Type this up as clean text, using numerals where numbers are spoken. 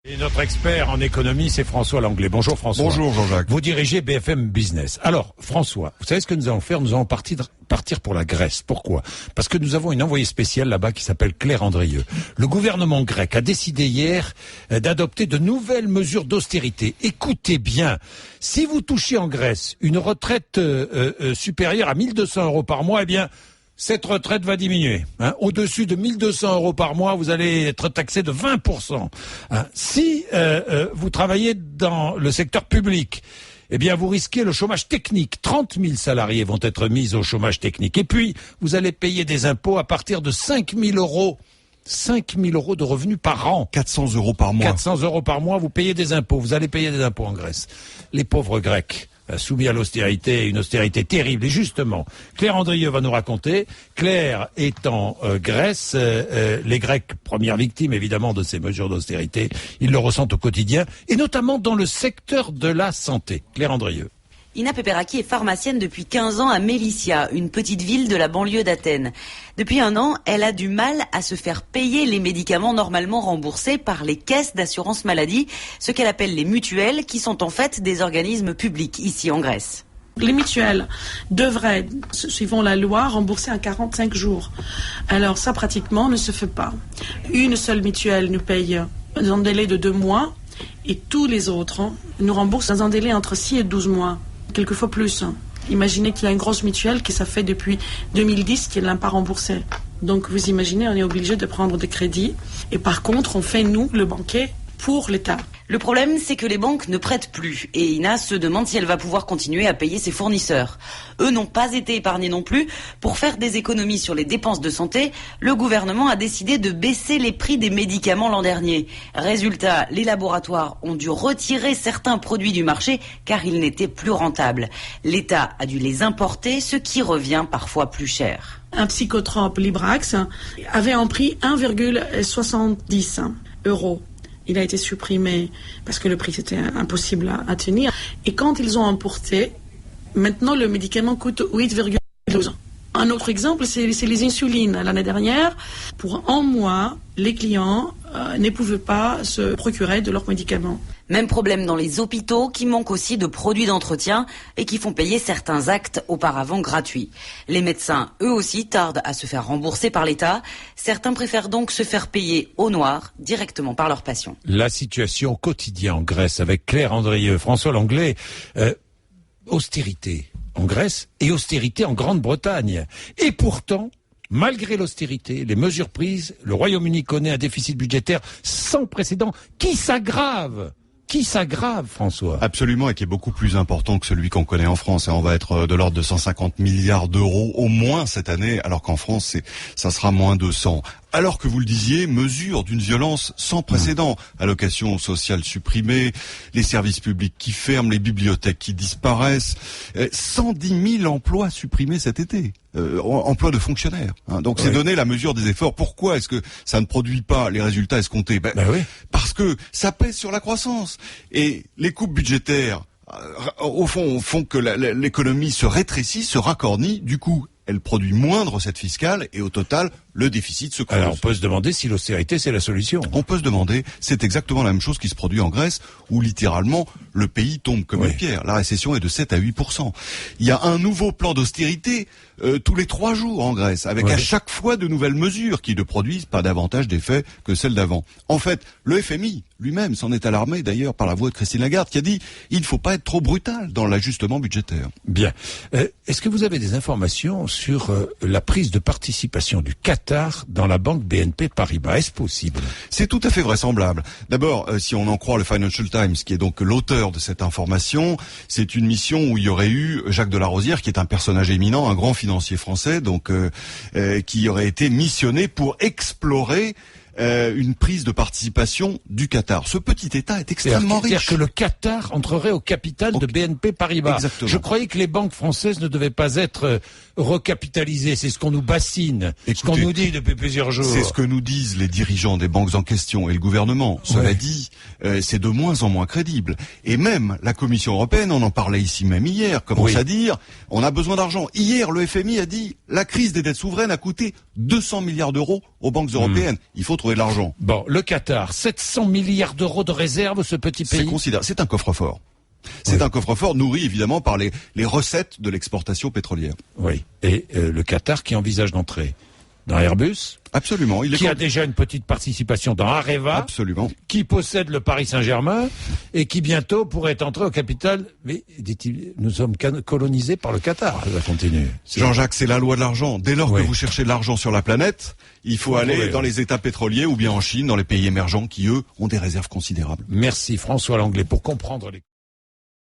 Et notre expert en économie, c'est François Langlais. Bonjour François. Bonjour Jean-Jacques. Vous dirigez BFM Business. Alors François, vous savez ce que nous allons faire? Nous allons partir pour la Grèce. Pourquoi? Parce que nous avons une envoyée spéciale là-bas qui s'appelle Claire Andrieux. Le gouvernement grec a décidé hier d'adopter de nouvelles mesures d'austérité. Écoutez bien, si vous touchez en Grèce une retraite supérieure à 1 200 € par mois, eh bien cette retraite va diminuer. Au-dessus de 1 200 € par mois, vous allez être taxé de 20%. Si vous travaillez dans le secteur public, eh bien, vous risquez le chômage technique. 30 000 salariés vont être mis au chômage technique. Et puis, vous allez payer des impôts à partir de 5 000 €. 5 000 € de revenus par an. 400 € par mois. 400 € par mois, vous payez des impôts. Vous allez payer des impôts en Grèce. Les pauvres Grecs, soumis à l'austérité, une austérité terrible. Et justement, Claire Andrieux va nous raconter. Claire est en Grèce. Les Grecs, premières victimes évidemment de ces mesures d'austérité, ils le ressentent au quotidien, et notamment dans le secteur de la santé. Claire Andrieux. Ina Peperaki est pharmacienne depuis 15 ans à Mélissia, une petite ville de la banlieue d'Athènes. Depuis 1 an, elle a du mal à se faire payer les médicaments normalement remboursés par les caisses d'assurance maladie, ce qu'elle appelle les mutuelles, qui sont en fait des organismes publics ici en Grèce. Les mutuelles devraient, suivant la loi, rembourser en 45 jours. Alors ça, pratiquement, ne se fait pas. Une seule mutuelle nous paye dans un délai de 2 mois et tous les autres nous remboursent dans un délai entre 6 et 12 mois. Quelquefois plus. Imaginez qu'il y a une grosse mutuelle qui ça fait depuis 2010 qu'elle n'a pas remboursé. Donc vous imaginez, on est obligé de prendre des crédits. Et par contre, on fait, nous, le banquier, pour l'État. Le problème, c'est que les banques ne prêtent plus. Et Ina se demande si elle va pouvoir continuer à payer ses fournisseurs. Eux n'ont pas été épargnés non plus. Pour faire des économies sur les dépenses de santé, le gouvernement a décidé de baisser les prix des médicaments l'an dernier. Résultat, les laboratoires ont dû retirer certains produits du marché car ils n'étaient plus rentables. L'État a dû les importer, ce qui revient parfois plus cher. Un psychotrope Librax avait un prix 1,70 €. Il a été supprimé parce que le prix était impossible à tenir. Et quand ils ont importé, maintenant le médicament coûte 8,12 €. Un autre exemple, c'est les insulines. L'année dernière, pour 1 mois, les clients ne pouvaient pas se procurer de leurs médicaments. Même problème dans les hôpitaux qui manquent aussi de produits d'entretien et qui font payer certains actes auparavant gratuits. Les médecins, eux aussi, tardent à se faire rembourser par l'État. Certains préfèrent donc se faire payer au noir directement par leurs patients. La situation quotidienne en Grèce avec Claire Andrieux. François Langlais, austérité en Grèce et austérité en Grande-Bretagne. Et pourtant, malgré l'austérité, les mesures prises, le Royaume-Uni connaît un déficit budgétaire sans précédent qui s'aggrave. François? Absolument, et qui est beaucoup plus important que celui qu'on connaît en France. On va être de l'ordre de 150 milliards d'euros au moins cette année, alors qu'en France, ça sera moins de 100. Alors que vous le disiez, mesure d'une violence sans précédent. Allocations sociales supprimées, les services publics qui ferment, les bibliothèques qui disparaissent, 110 000 emplois supprimés cet été. Emplois de fonctionnaires. Donc c'est donner la mesure des efforts. Pourquoi est-ce que ça ne produit pas les résultats escomptés? Oui. Parce que ça pèse sur la croissance. Et les coupes budgétaires, au fond, font que l'économie se rétrécit, se racornit. Du coup, elle produit moins de recettes fiscales et au total, le déficit se creuse. Alors on peut se demander si l'austérité c'est la solution. On peut se demander, c'est exactement la même chose qui se produit en Grèce où littéralement le pays tombe comme une pierre. La récession est de 7 à 8%. Il y a un nouveau plan d'austérité tous les 3 jours en Grèce avec à chaque fois de nouvelles mesures qui ne produisent pas davantage d'effets que celles d'avant. En fait, le FMI lui-même s'en est alarmé d'ailleurs par la voix de Christine Lagarde qui a dit il ne faut pas être trop brutal dans l'ajustement budgétaire. Bien. Est-ce que vous avez des informations sur la prise de participation du Qatar dans la banque BNP Paribas? Est-ce possible? C'est tout à fait vraisemblable. D'abord, si on en croit le Financial Times, qui est donc l'auteur de cette information, c'est une mission où il y aurait eu Jacques de la Rosière, qui est un personnage éminent, un grand financier français, donc qui aurait été missionné pour explorer une prise de participation du Qatar. Ce petit État est extrêmement riche. C'est-à-dire que le Qatar entrerait au capital de BNP Paribas. Exactement. Je croyais que les banques françaises ne devaient pas être recapitalisées. C'est ce qu'on nous bassine, ce qu'on nous dit depuis plusieurs jours. C'est ce que nous disent les dirigeants des banques en question et le gouvernement. Cela dit, c'est de moins en moins crédible. Et même la Commission européenne, on en parlait ici même hier, commence à dire on a besoin d'argent. Hier, le FMI a dit la crise des dettes souveraines a coûté 200 milliards d'euros aux banques européennes. Il faut trouver de l'argent. Bon, le Qatar, 700 milliards d'euros de réserves, ce petit pays. C'est un coffre-fort. C'est un coffre-fort nourri évidemment par les recettes de l'exportation pétrolière. Oui. Et le Qatar qui envisage d'entrer dans Airbus. Absolument. Qui a déjà une petite participation dans Areva. Absolument. Qui possède le Paris Saint-Germain et qui bientôt pourrait entrer au capital. Mais, dit-il, nous sommes colonisés par le Qatar. Ça continue. Jean-Jacques, c'est la loi de l'argent. Dès lors que vous cherchez de l'argent sur la planète, il faut aller dans les États pétroliers ou bien en Chine, dans les pays émergents qui, eux, ont des réserves considérables. Merci François Langlais pour comprendre les...